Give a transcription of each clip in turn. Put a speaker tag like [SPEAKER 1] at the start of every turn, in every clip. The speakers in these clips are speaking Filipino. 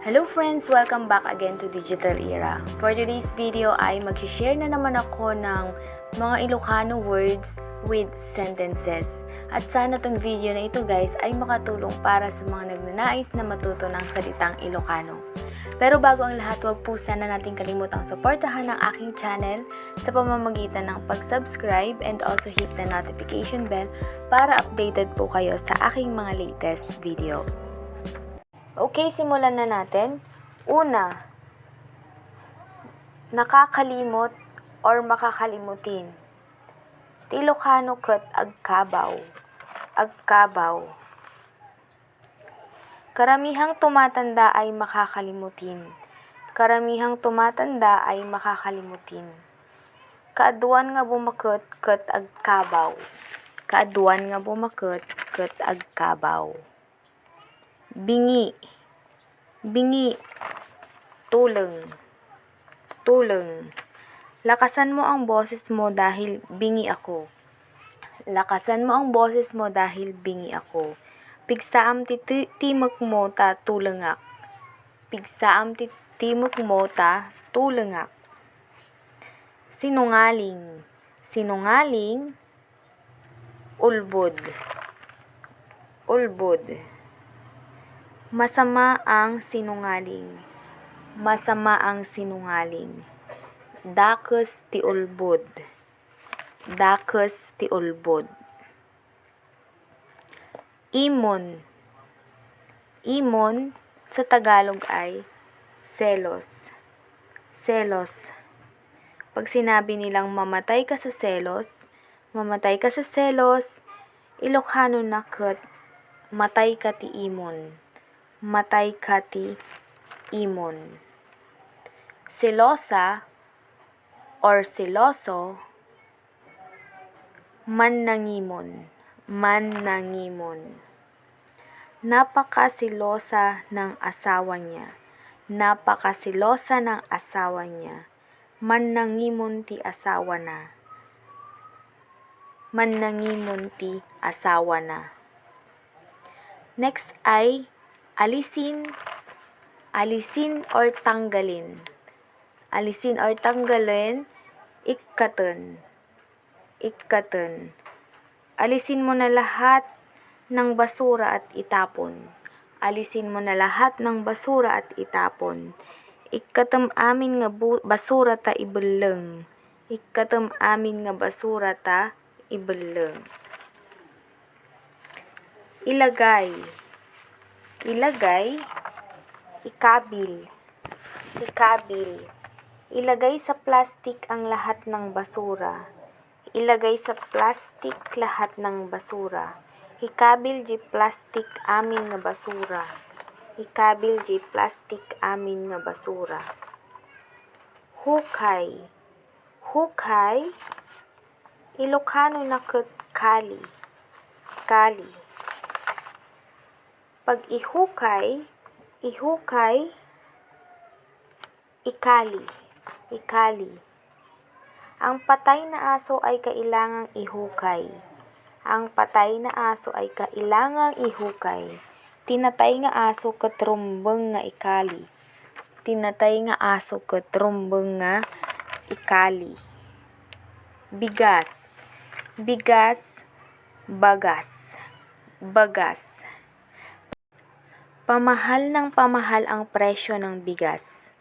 [SPEAKER 1] Hello friends! Welcome back again to Digital Era. For today's video ay mag-share na naman ako ng mga Ilocano words with sentences. At sana tong video na ito guys ay makatulong para sa mga nagnanais na matuto ng salitang Ilocano. Pero bago ang lahat, huwag po sana natin kalimutang suportahan ang aking channel sa pamamagitan ng pag-subscribe and also hit the notification bell para updated po kayo sa aking mga latest video. Okay, simulan na natin. Una, nakakalimot or makakalimutin. Ti Ilocano ket agkabaw. Agkabaw. Karamihang tumatanda ay makakalimutin. Karamihang tumatanda ay makakalimutin. Kaaduan nga bumaket ket agkabaw. Kaaduan nga bumaket ket agkabaw. Bingi. Bingi. Tuleng. Tuleng. Lakasan mo ang boses mo dahil bingi ako. Lakasan mo ang boses mo dahil bingi ako. Pigsaam ti timok mo ta tulengak. Pigsaam ti timok mo ta tulengak. Sinungaling. Sinungaling. Ulbod. Ulbod. Masama ang sinungaling. Masama ang sinungaling. Dakes ti ulbod. Dakes ti ulbod. Imon. Imon sa Tagalog ay selos. Selos. Pag sinabi nilang mamatay ka sa selos, Ilocano na ket matay ka ti imon. Matay ka ti imon. Selosa or seloso, mannangimon. Mannangimon. Napakasilosa ng asawa niya. Napakasilosa ng asawa niya. Mannangimon ti asawa na. Mannangimon ti asawa na. Next ay alisin. Alisin or tanggalin. Alisin or tanggalin. Ikkaten. Ikkaten. Alisin mo na lahat ng basura at itapon. Alisin mo na lahat ng basura at itapon. Ikkatem amin nga basura ta ibeleng. Ikkatem amin nga basura ta ibeleng. Ilagay. Ilagay. Ikabil. Ikabil. Ilagay sa plastik ang lahat ng basura. Ilagay sa plastik lahat ng basura. Ikabil di plastik amin nga basura. Ikabil di plastik amin nga basura. Hukay. Hukay. Ilocano na ket kali. Kali. Pag ihukay, ihukay, ikali. Ikali. Ang patay na aso ay kailangang ihukay. Ang patay na aso ay kailangang ihukay. Tinatay nga aso ket rumbeng nga ikali. Tinatay nga aso ket rumbeng nga ikali. Bigas. Bigas, bagas. Bagas. Pamahal ng pamahal ang presyo ng bigas.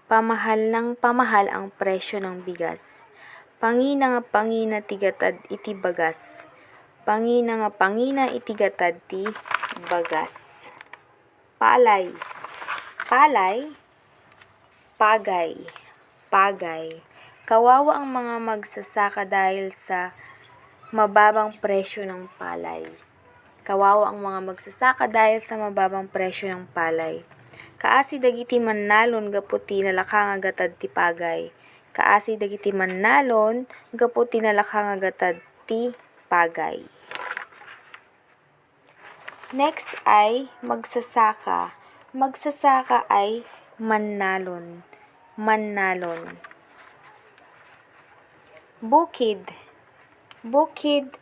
[SPEAKER 1] Pamahal ng pamahal ang presyo ng bigas. Pangina nga pangina tigatad iti bagas. Pangina nga pangina iti gatad ti bagas. Palay. Palay. Pagay. Pagay. Kawawa ang mga magsasaka dahil sa mababang presyo ng palay. Kawawa ang mga magsasaka dahil sa mababang presyo ng palay. Kaasi dagiti mannalon gaputi nalaka nga gatad ti pagay. Kaasi dagiti mannalon gaputi nalaka nga gatad ti pagay. Next ay magsasaka. Magsasaka ay mannalon. Mannalon. Bukid. Bukid,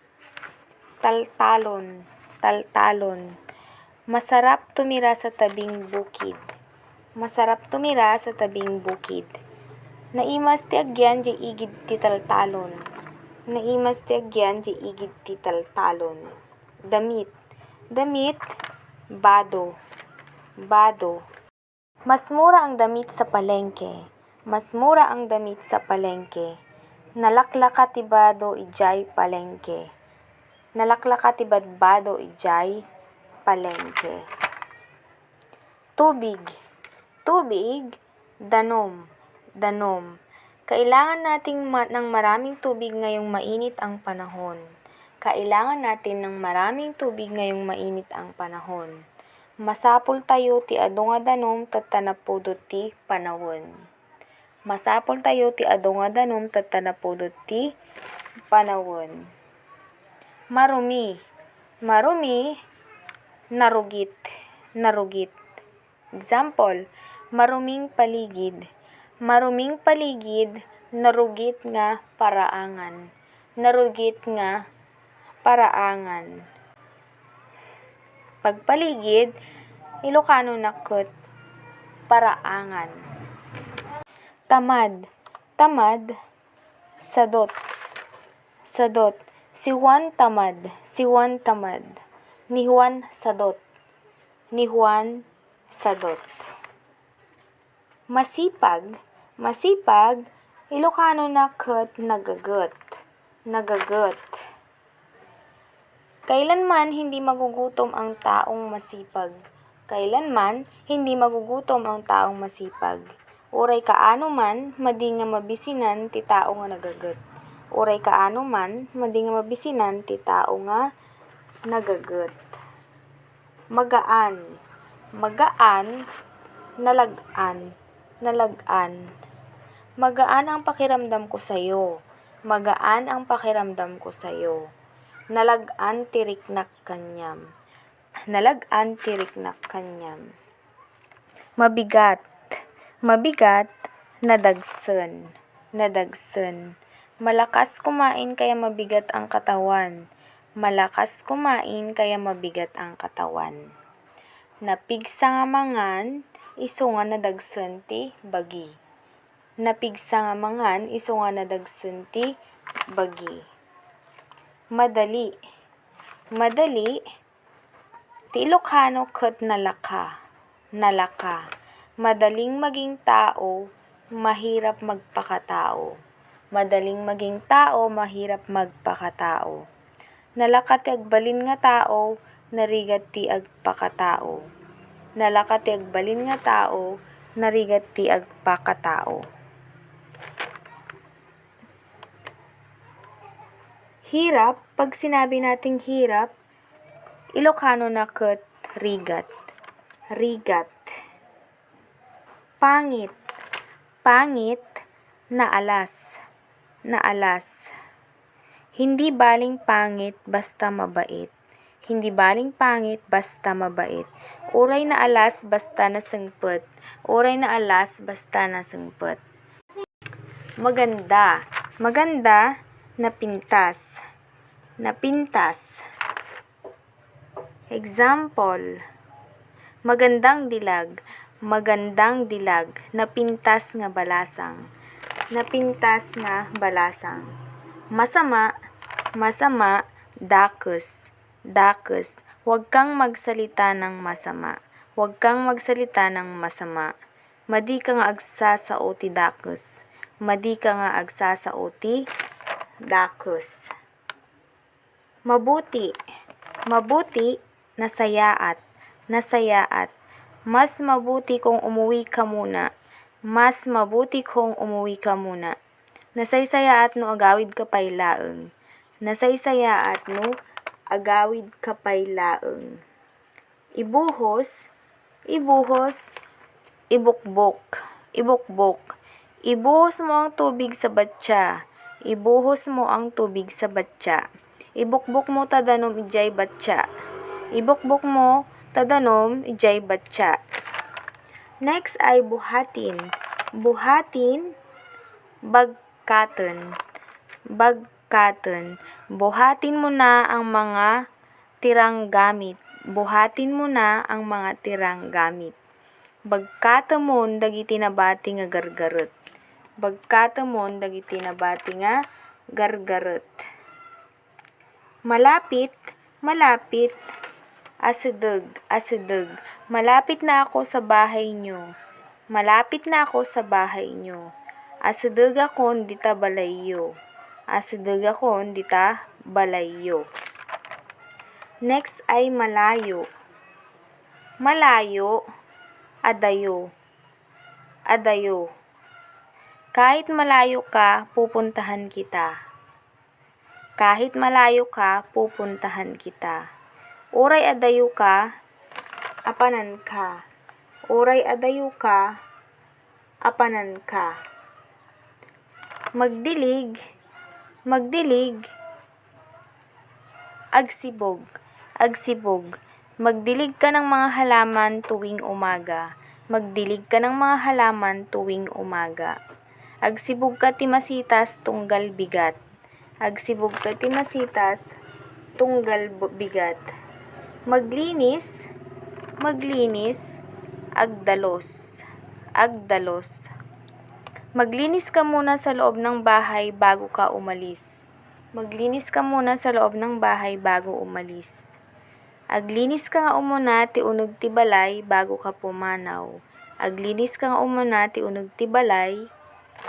[SPEAKER 1] taltalon. Taltalon. Masarap tumira sa tabing bukid. Masarap tumira sa tabing bukid. Naimas ti agyan di igid ti taltalon. Naimas ti agyan di igid ti taltalon. Damit. Damit, bado. Bado. Mas mura ang damit sa palengke. Mas mura ang damit sa palengke. Nalaklaka ti bado ijay palengke. Nalaklaka ti badbado ijay palengke. Tubig. Tubig, danom. Danom. Kailangan nating ng maraming tubig ngayong mainit ang panahon. Kailangan natin ng maraming tubig ngayong mainit ang panahon. Masapol tayo ti adu nga danom tatanapudot ti panahon. Masapol tayo ti adu nga danom tatanapudot ti panahon. Marumi. Marumi, narugit. Narugit. Example, maruming paligid. Maruming paligid, narugit nga paraangan. Narugit nga paraangan. Pagpaligid, Ilocano na ket paraangan. Tamad. Tamad, sadot. Sadot. Si Juan tamad. Si Juan tamad. Ni Juan sadot. Ni Juan sadot. Masipag. Masipag, Ilocano na ket nagaget. Nagaget. Kailanman hindi magugutom ang taong masipag. Kailanman hindi magugutom ang taong masipag. Uray kaano man, madi nga mabisinan ti tao nga nagaget. Uray kaano man, madi nga mabisinan ti tao nga nagaget. Magaan. Magaan, nalagaan. Nalagaan. Magaan ang pakiramdam ko sa'yo. Magaan ang pakiramdam ko sa'yo. Nalagaan tiriknak kanyam. Nalagaan tiriknak kanyam. Mabigat. Mabigat, nadagsen. Nadagsen. Malakas kumain kaya mabigat ang katawan. Malakas kumain kaya mabigat ang katawan. Napigsa nga mangan, isu nga nadagsen ti bagi. Napigsa nga mangan, isu nga nadagsen ti bagi. Madali. Madali, ti Ilocano ket nalaka. Nalaka. Madaling maging tao, mahirap magpakatao. Madaling maging tao, mahirap magpakatao. Nalaka ti agbalin nga tao, narigat ti agpakatao. Nalaka ti agbalin nga tao, narigat ti agpakatao. Hirap, pag sinabi nating hirap, Ilocano na ket rigat. Rigat. Pangit. Pangit, naalas. Naalas. Hindi baling pangit basta mabait. Hindi baling pangit basta mabait. Uray na alas basta nasengpet. Uray na alas basta nasengpet. Maganda. Maganda, napintas. Napintas. Example, magandang dilag. Magandang dilag, napintas nga balasang. Napintas nga balasang. Masama. Masama, dakes. Dakes. Huwag kang magsalita ng masama. Huwag kang magsalita ng masama. Madi ka nga agsasao ti dakes. Madi ka nga agsasao ti dakes. Mabuti. Mabuti, nasayaat. Nasayaat. Mas mabuti kung umuwi ka muna. Mas mabuti kung umuwi ka muna. Nasaysayaat no agawid ka pay laeng. Nasaysayaat no agawid ka pay laeng. Ibuhos. Ibuhos, ibukbok. Ibukbok. Ibuhos mo ang tubig sa batya. Ibuhos mo ang tubig sa batya. Ibukbok mo tadanom ijay batya. Ibukbok mo tadanom ijay batya. Next ay buhatin. Buhatin, bagkaten. Bagkaten. Buhatin mo na ang mga tirang gamit. Buhatin mo na ang mga tirang gamit. Bagkatamon dagiti nabati nga gargarot. Bagkatamon dagiti nabati nga gargarot. Malapit, malapit, asideg, asideg. Malapit na ako sa bahay nyo. Malapit na ako sa bahay nyo. Asideg akon dita balayyo. Asideg akon dita balayyo. Next ay malayo. Malayo, adayo. Adayo. Kahit malayo ka, pupuntahan kita. Kahit malayo ka, pupuntahan kita. Uray adayo ka, apanan ka. Uray adayo ka, apanan ka. Magdilig, magdilig, agsibog, agsibog. Magdilig ka ng mga halaman tuwing umaga. Magdilig ka ng mga halaman tuwing umaga. Agsibog ka ti masitas tunggal bigat. Agsibog ka ti masitas tunggal bigat. Maglinis, maglinis, agdalos, agdalos. Maglinis ka muna sa loob ng bahay bago ka umalis. Maglinis ka muna sa loob ng bahay bago umalis. Aglinis ka nga umuna ti unog ti balay bago ka pumanaw. Aglinis ka nga umuna ti unog ti balay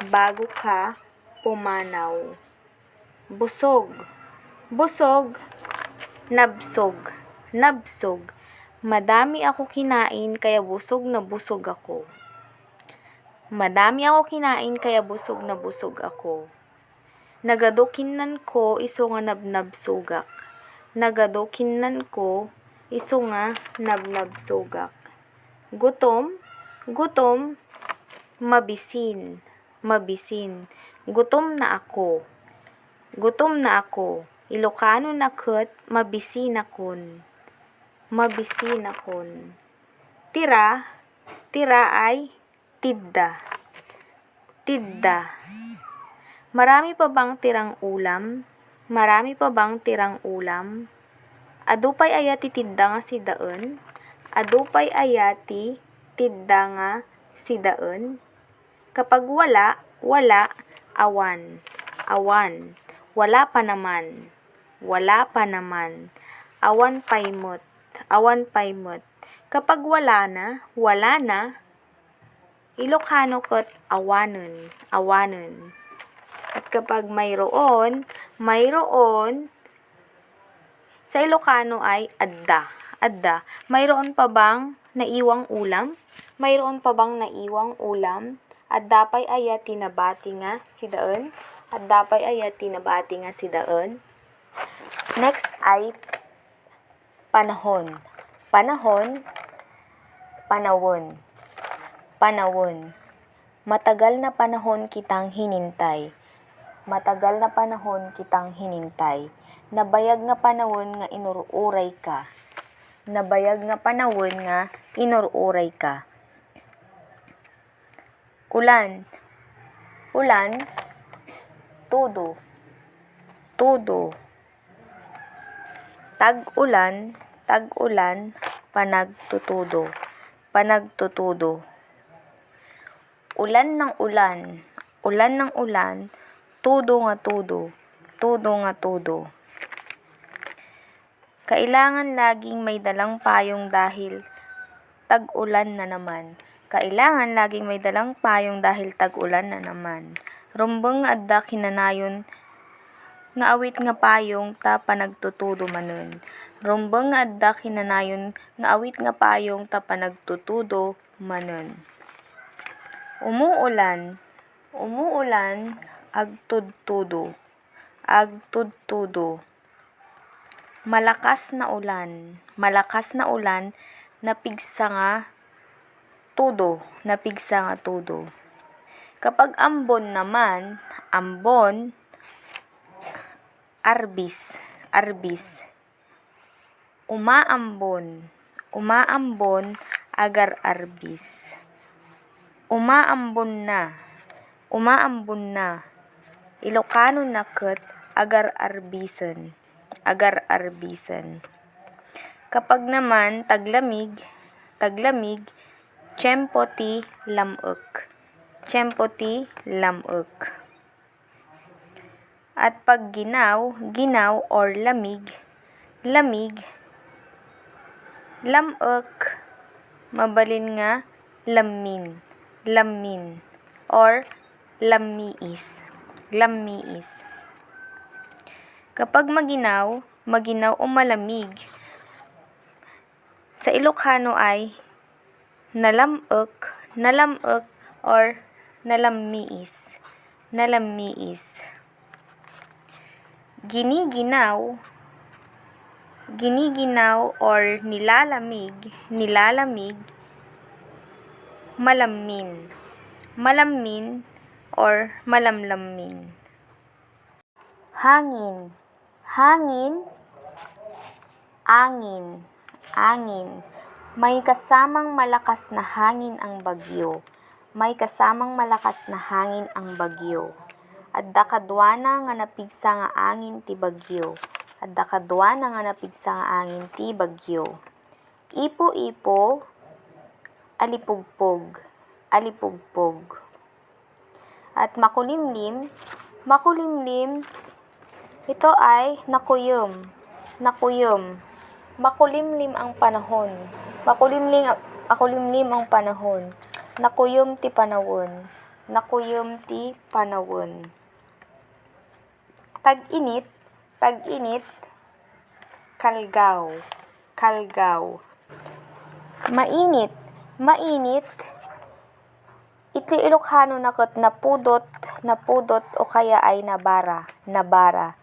[SPEAKER 1] bago ka pumanaw. Busog, busog, nabsog, nabsog. Madami ako kinain kaya busog na busog ako. Madami ako kinain kaya busog na busog ako. Nagadokinan ko iso nga nabnabsugak. Nagadokinan ko iso nga nabnabsugak. Gutom, gutom, mabisin, mabisin. Gutom na ako. Gutom na ako. Ilocano na ket mabisin akon. Mabisin akon. Tira, tira ay tidda. Tidda. Marami pa bang tirang ulam? Marami pa bang tirang ulam? Adupay ayati tidda nga si daen? Adupay ayati tidda nga si daen? Kapag wala, wala, awan. Awan. Wala pa naman. Wala pa naman. Awan paymot. Awan paymot. Kapag wala na, wala na. Ilocano ket awanen. Awanen. At kapag mayroon, mayroon, sa Ilocano ay adda. Adda. Mayroon pa bang naiwang ulam? Mayroon pa bang naiwang ulam? At dapay aya tinabati nga si daen. At dapay aya tinabati nga si daen. Next ay panahon. Panahon, panawon. Panawon. Matagal na panahon kitang hinintay. Matagal na panahon kitang hinintay. Nabayag nga panahon nga inururay ka. Nabayag nga panahon nga inururay ka. Ulan. Ulan. Tudo. Tudo. Tag-ulan. Tag-ulan. Panagtutudo. Panagtutudo. Ulan ng ulan. Ulan ng ulan. Tudo nga tudo. Tudo nga tudo. Kailangan laging may dalang payong dahil tag-ulan na naman. Kailangan laging may dalang payong dahil tag-ulan na naman. Rumbeng nga adda kinanayon nga awit nga payong ta panagtutudo manen. Rumbeng nga adda kinanayon nga awit nga payong ta panagtutudo manen. Umuulan. Umuulan agtudtudo. Agtudtudo. Malakas na ulan. Malakas na ulan napigsa nga tudo. Napigsa nga tudo. Kapag ambon naman, ambon, arbis. Arbis. Umaambon. Umaambon agar arbis. Umaambon na. Umaambon na. Ilocano na ket agar arbisen. Agar arbisen. Kapag naman taglamig, taglamig, Tiyempo ti lamok. Tiyempo ti lamok. At pag ginaw, ginaw or lamig, lamig, lamok, mabalin nga lamin, lamin, or lamiis, lamiis. Kapag maginaw, maginaw o malamig, sa Ilocano ay nalamok, nalamok, or nalamiis, nalamiis. Giniginaw, giniginaw or nilalamig, nilalamig, malamin, malamin or malamlamin. Hangin, hangin, angin, angin. May kasamang malakas na hangin ang bagyo. May kasamang malakas na hangin ang bagyo. Adda kadwana nga napigsa nga angin ti bagyo. Adda kadwana nga napigsa nga angin ti bagyo. Ipo-ipo, alipugpog, alipugpog. At makulimlim, makulimlim, ito ay nakuyom, nakuyom. Makulimlim ang panahon. Makulimlim ang panahon. Nakuyom ti panahon. Nakuyom ti panahon. Tag-init, tag-init, kalgaw, kalgaw. Mainit, mainit, iti Ilocano nakot napudot, napudot o kaya ay nabara, nabara.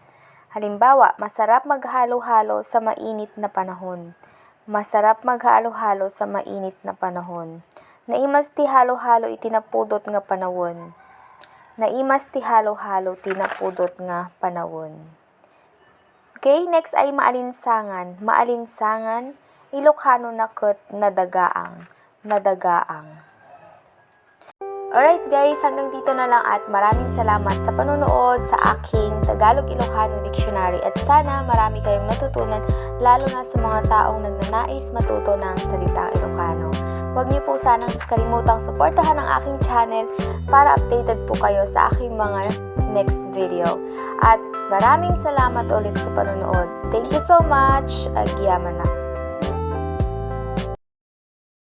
[SPEAKER 1] Halimbawa, masarap maghalo-halo sa mainit na panahon. Masarap maghalo-halo sa mainit na panahon. Naimas ti halo-halo iti napudot nga panahon. Naimas ti halo-halo ti napudot nga panahon. Okay, next ay maalinsangan. Maalinsangan, Ilocano nakot nadagaang, nadagaang. Alright guys, hanggang dito na lang at maraming salamat sa panonood sa aking Tagalog-Ilocano Dictionary at sana marami kayong natutunan lalo na sa mga taong nagnanais matuto ng salitang Ilocano. Huwag niyo po sanang kalimutang suportahan ang aking channel para updated po kayo sa aking mga next video. At maraming salamat ulit sa panonood. Thank you so much. Agyaman na.